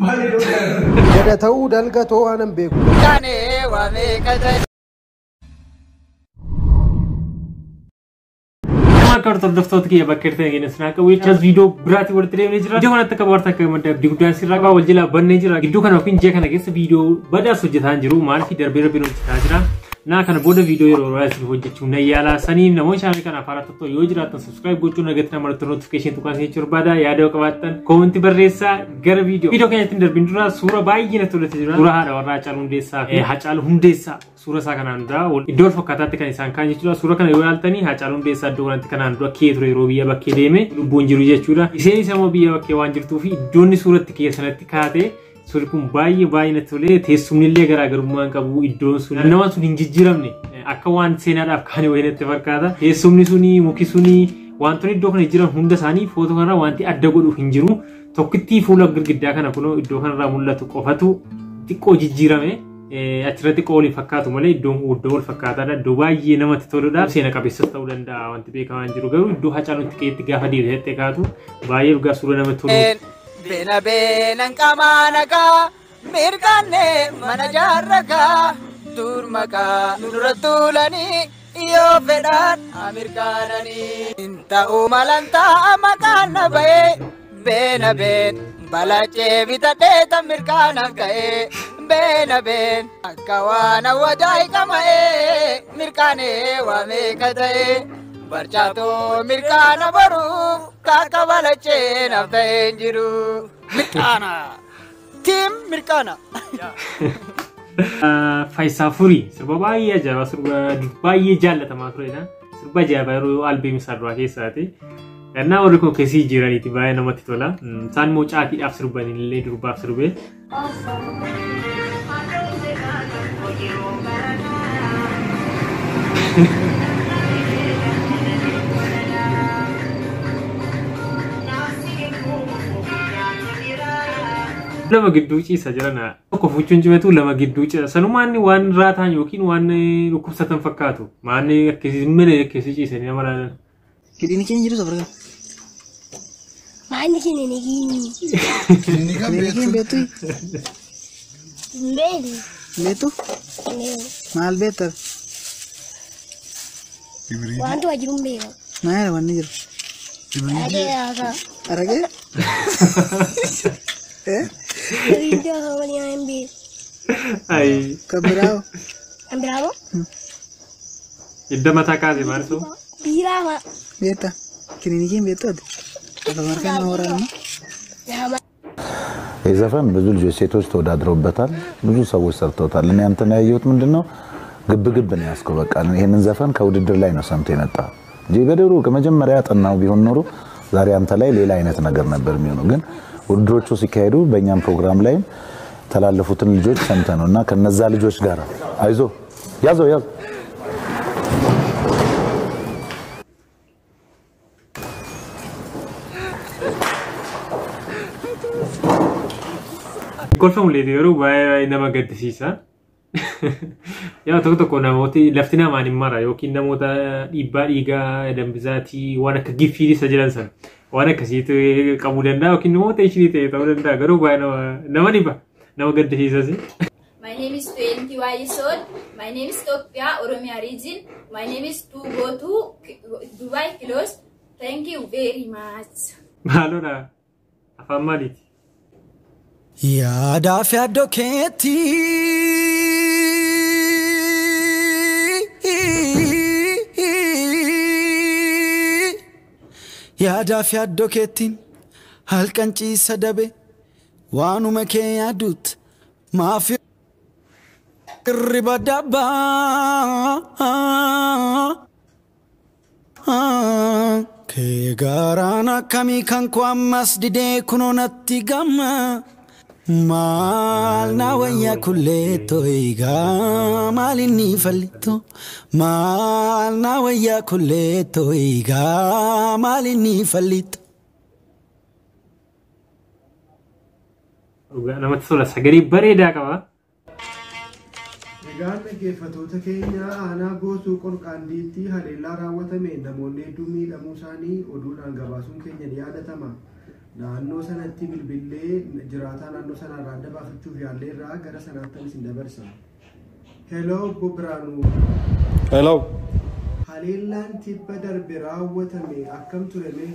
Jada ta'uu dalgatoo anan beeku. Kartu daftar ki bakir te gine snack we chas video brati word tre ne jira je hona tak warta ka mad digdan sirra ka waljila banne jira giddu kana fin je kana ges video bada sujjatan jiru mal fi darbe rabbi no tajira na kana boda video yero ras hojjechu na yala sani namo channel kana fara to yo jira ta subscribe gochu na getna mar notification to kan se churbada yaado kabatan comment barresa gar video kana tin darbin dura sura baayina to lati jira sura hada warra chalun desa ha chalu hundesa sura sa kana nda idol fakata kan isan kan jira sura kana yo altani ha chalun desa do kan kana ndo keetro robiya bakke deme lubun jiru jechuudha iseni samo biya bakke waan jirtu fi iddoonni suuratti keessanatti kaate suri kun baay'ee tole teessumnillee garaagarummaan qabu iddoon sun namaan sun hin jijjiiramne akka waan seenaadhaaf kan wayinatti fakkaata teessumni suni muki suni wantoonni iddoo kana jiran hunda isaanii footoo kanarraa wanti adda godhu hin jiru tokkitti fuula girgiddaa kana kunoo iddoo kanarraa mul'atu qofatu xiqqoo jijjiirame achirratti qooli fakkaatu malee iddoon iddoo wal fakkaataadha iddoo baay'ee namatti toludha seena qabeessa ta'uu danda'a wanti beekamaan jiru garuu iddoo hacaalutti keetti gaafa deebi'ee kaatu baay'ee dhugaa suura namatti tolu. Bena benan kamanaka mirkanne mana jarraka durmaka nuratulani iyo fedan amirkanani inta umalanta amakana bae bena ben balache bitade tamirkana kae bena ben akawana wajai kamae mirkane wa me katae barchato mirkana baru kaka balache nafta enjiru mirkana team mirkana Faisafuri sirba baay'ee ajaba sirba baay'ee jaalatamaa turedha sirba ajaba yeroo album sarraa keessaati ganna warri ko keessi jiraniiti baay'ee namatti tola isaan moo caatiidhaaf sirbanillee durbaaf sirbe lama giddu ciisa jirana tokko fuchuun cimetu lama giddu ciisa sanumaan waan raataan yookiin waan dhukkubsatan fakkaatu maanni akkasii mele akkasii ciisanii nama laalan kidini keenya jiru safarga maanni kidini kan beetu beetu maal beetar wantu wajibun beeka maal wanni jiru arage video hawali ambi ay kabrao ambravo idda mata kaze marso birama beta kini kin beto ada markan orang የዘፈን ብዙ ልጆች ሴቶች ተወዳድረውበታል ብዙ ሰዎች ሰርተውታል እኔ አንተና ያየሁት ምንድነው ግብግብ ነው ያስከው በቃ ይሄንን ዘፈን ከውድድር ላይ ነው ሰምቶ የመጣ እንጂ በደሩ ከመጀመሪያ ያጠናው ቢሆን ኖሮ ዛሬ አንተ ላይ ሌላ አይነት ነገር ነበር የሚሆነው ግን ውድድሮቹ ሲካሄዱ በእኛም ፕሮግራም ላይ ተላለፉትን ልጆች ሰምተነውና ከነዛ ልጆች ጋር አይዞ ያዞ golfam leedero baay'ee nama gaddisiisa yaa tokko namooti laftina maanin mara yookiin namoota dhiibbaa dhiigaa dambizaatii waan akka giffii sajilan san waan akkasiitu qabu danda'a yookiin namoota ishii ta'e ta'uu danda'a garuu baay'ee nama dhiba nama gaddisiisas. My name is 20 years old. My name is Topia Oromia region. My name is to go to Dubai Kilos. Thank you very much. Malona afaan maaliiti? Yaada fi addokeetti yaada fi addokeettiin halkan ciisa dabe waanuma kee yaaduut maafi irriba dabbaa kee gaaraan akkamii kan koo ammas didee kunoo natti gamma maal na wayya kulleetto eegaa maal inni fallitto maal na wayya kulleetto eegaa maal inni fallitto. namatti tola sagalee bareedaa qaba. Egaan dhaggeeffattoota keenya aanaa goosuu qolqaandiitti haleellaa raawwatame namoonni hedduun miidhamuu isaanii oduudhaan gabaasuun keenya ni yaadatama. naannoo sanatti bilbilee jiraataa naannoo sanarraa adda baafachuuf yaalleerraa gara sanaatti isin dabarsa. Hello obbo Biraanuu. Hello. Haleellaan tibba darbe raawwatame akkam tureme?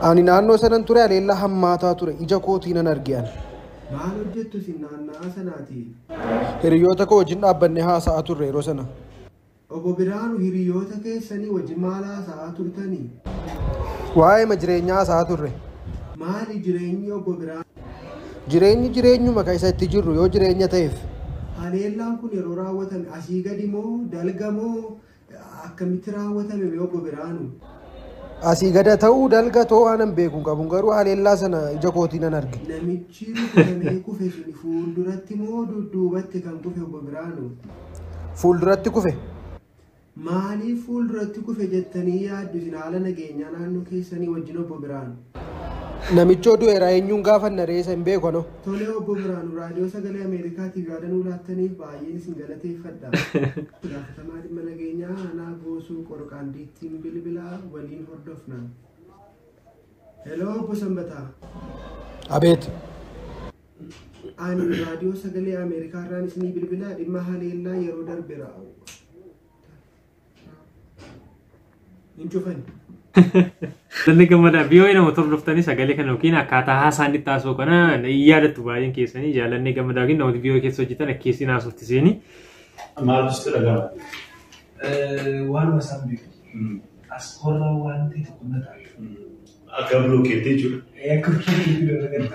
Ani naannoo sanan ture haleellaa hammaataa ture ija kootiin nan argean. Maal hojjettu isin naannaa sanaati? Hiriyoota koo wajjin dhaabbannee haasa'aa turre yeroo sana. Obbo Biraanuu hiriyoota keessanii wajjin maal haasa'aa turtanii? Waa'ee jireenyaa haasa'aa turre. Maali jireenyi obbo Biraanuu? Jireenyuma kan isa itti jirru yoo jireenya ta'eef. Haleellaan kun yeroo raawwatame asii gadi moo dalga moo akkamitti raawwatame obbo Biraanuu? Asii gada ta'uu dalga ta'uu aanan beeku qabu garuu haleellaa sana ija kootiin nan arge. Namichi rukutamee kufe sun fuulduratti moo dudduubatti kan kufe obbo Biraanuu? Fuulduratti kufe. Maaliif fuulduratti kufe jettanii yaaddu isin haala nageenyaa naannoo keessanii wajjin obbo Biraanuu? Namichi oduu era eenyuun gaafanna reessa hin beeku no. Tole obbo Biraanuu raadiyoo sagalee Ameerikaatiif yaadannoo laattaniif baay'een isin galateeffadha. Gaafatamaa dhimma nageenyaa aanaa boosuu qorqaandiittiin bilbilaa waliin hordofna. Hello obbo Sanbataa. Abeet. Ani raadiyoo sagalee Ameerikaarraan isinii bilbilaa dhimma haleellaa yeroo darbe raa'u. Hin cufani. Lanni gammadaa biyyoon nama tordoftanii sagalee kana yookiin akkaataa haasaan itti haasoo kana yaadattu baay'een keessanii jaalanni gammadaa yookiin namoota biyyoo keessa hojjetan akkeessiin haasofti seenii. Maal bistu dhagama? Waan wasaan beeku. As horraa waan ta'e tokko na ta'a. Akka bilookeettee jechuudha. Akka bilookeettee dha gadi.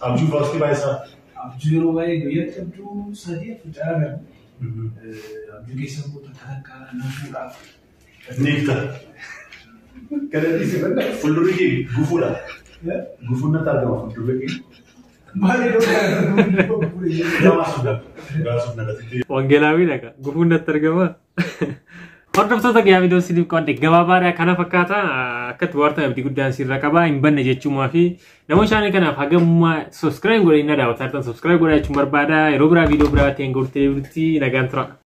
Abjuu faastii baay'isaa. Abjuu yeroo baay'ee guyyaatti abjuu sadii fuudhaa agarra. Abjuu keessa goota kan akka nafuudhaaf. Neefta. Fuuldurri kee gufuudha. Gufuun natti argama fuuldurri kee. Wangeelaawi dhaqa gufuun natti argama. Hordoftoota guyyaa viidiyoo isiniif qoodde gabaabaadha kana fakkaata akkatti bohaartan abdii guddaan sirra qaba hin banne jechuumaa fi namoonni shaanii kanaaf hagammaa subscribe godhanii na daawwataa jirtan subscribe godhaa jechuun barbaada yeroo biraa viidiyoo biraa ta'een gootee bultii nagaan tura.